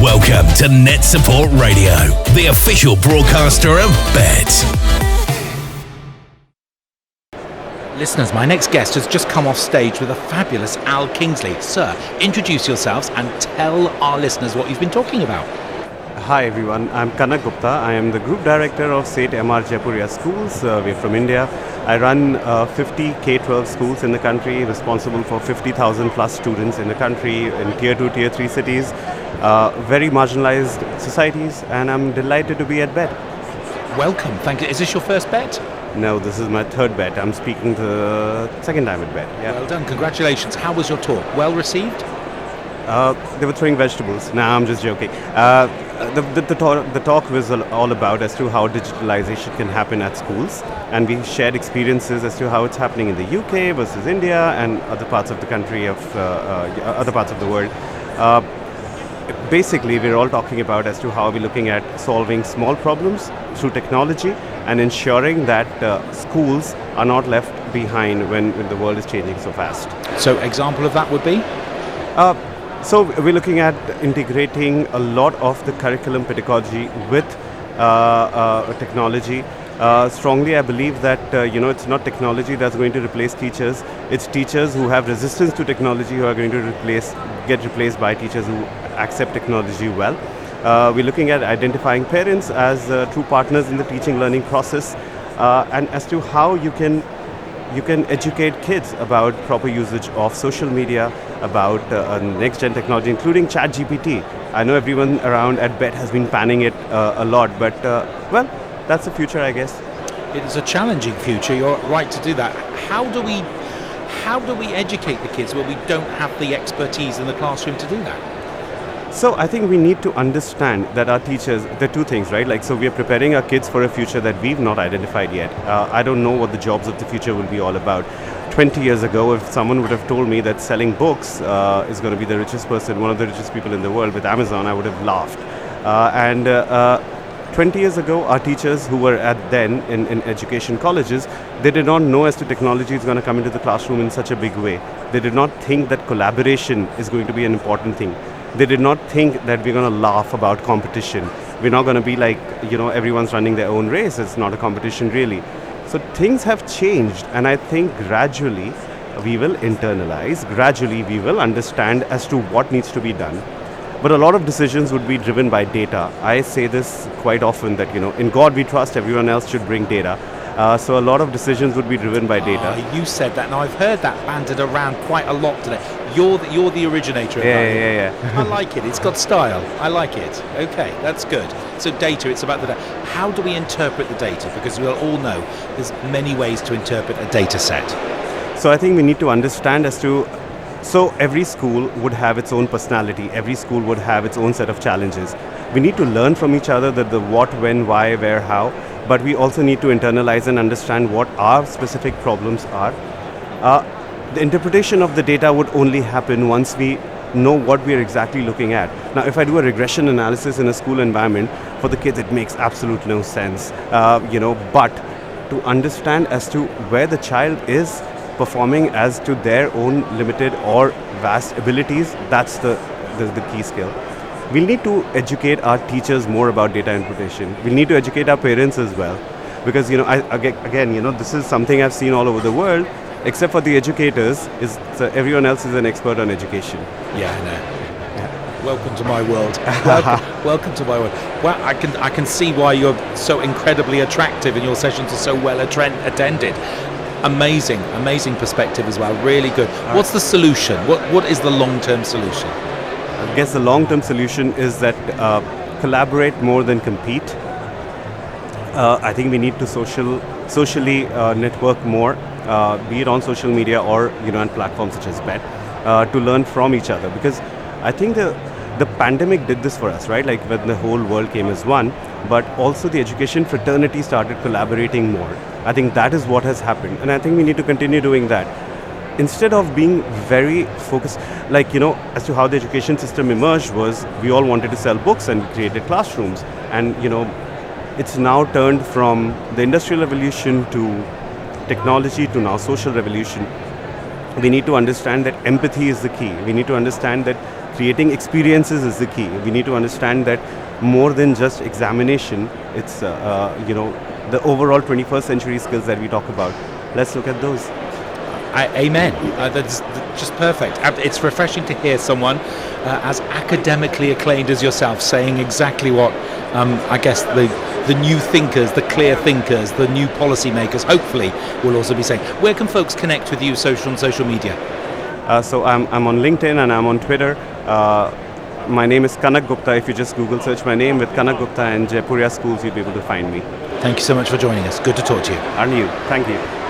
Welcome to NetSupport Radio, the official broadcaster of Bett. Listeners, my next guest has just come off stage with a fabulous Al Kingsley. Sir, introduce yourselves and tell our listeners what you've been talking about. Hi everyone, I'm Kanak Gupta. I am the Group Director of SATE MR Jaipuria Schools. We're from India. I run 50 K-12 schools in the country, responsible for 50,000 plus students in the country in Tier 2, Tier 3 cities, very marginalized societies, and I'm delighted to be at Bett. Welcome, thank you. Is this your first bet? No, this is my third Bett. I'm speaking the second time at Bett. Yeah. Well done, congratulations. How was your talk? Well received? They were throwing vegetables. Nah, I'm just joking. The talk was all about as to how digitalization can happen at schools, and we shared experiences as to how it's happening in the UK versus India and other parts of the country, other parts of the world. Basically, we're all talking about as to how we're looking at solving small problems through technology and ensuring that schools are not left behind when the world is changing so fast. So, example of that would be? So we're looking at integrating a lot of the curriculum pedagogy with technology. Strongly, I believe that it's not technology that's going to replace teachers. It's teachers who have resistance to technology who are going to get replaced by teachers who accept technology well. We're looking at identifying parents as true partners in the teaching learning process, and as to how you can educate kids about proper usage of social media, about next-gen technology, including ChatGPT. I know everyone around at Bett has been panning it a lot, but well, that's the future, I guess. It is a challenging future. You're right to do that. How do we educate the kids when we don't have the expertise in the classroom to do that? So I think we need to understand that our teachers, there are two things, right? Like, so we are preparing our kids for a future that we've not identified yet. I don't know what the jobs of the future will be all about. 20 years ago, if someone would have told me that selling books is going to be the richest person, one of the richest people in the world with Amazon, I would have laughed. 20 years ago, our teachers who were then in education colleges, they did not know as to technology is going to come into the classroom in such a big way. They did not think that collaboration is going to be an important thing. They did not think that we're going to laugh about competition. We're not going to be like, everyone's running their own race. It's not a competition really. So things have changed, and I think gradually we will internalize, gradually we will understand as to what needs to be done. But a lot of decisions would be driven by data. I say this quite often that, in God we trust, everyone else should bring data. So a lot of decisions would be driven by data. You said that. Now I've heard that banded around quite a lot today. You're the originator of that. Yeah. I like it. It's got style. I like it. Okay, that's good. So data, it's about the data. How do we interpret the data? Because we all know there's many ways to interpret a data set. So I think we need to understand as to, so every school would have its own personality. Every school would have its own set of challenges. We need to learn from each other the what, when, why, where, how. But we also need to internalize and understand what our specific problems are. The interpretation of the data would only happen once we know what we are exactly looking at. Now, if I do a regression analysis in a school environment, for the kids it makes absolute no sense. But to understand as to where the child is performing as to their own limited or vast abilities, that's the key skill. We'll need to educate our teachers more about data interpretation. We'll need to educate our parents as well. Because, this is something I've seen all over the world, except for the educators, everyone else is an expert on education. Yeah, I know. Yeah. Welcome to my world. Welcome to my world. Well, I can see why you're so incredibly attractive and your sessions are so well attended. Amazing perspective as well. Really good. What's the solution? What is the long-term solution? I guess the long-term solution is that collaborate more than compete. I think we need to socially network more, be it on social media or on platforms such as Bett, to learn from each other. Because I think the pandemic did this for us, right? Like when the whole world came as one, but also the education fraternity started collaborating more. I think that is what has happened, and I think we need to continue doing that. Instead of being very focused, as to how the education system emerged was, we all wanted to sell books and created classrooms. And, it's now turned from the industrial revolution to technology to now social revolution. We need to understand that empathy is the key. We need to understand that creating experiences is the key. We need to understand that more than just examination, it's the overall 21st century skills that we talk about. Let's look at those. Amen. That's just perfect. It's refreshing to hear someone as academically acclaimed as yourself saying exactly what I guess the new thinkers, the clear thinkers, the new policy makers hopefully will also be saying. Where can folks connect with you on social media? So I'm on LinkedIn and I'm on Twitter. My name is Kanak Gupta. If you just Google search my name with Kanak Gupta and Jaipuria Schools, you'll be able to find me. Thank you so much for joining us. Good to talk to you. And you. Thank you.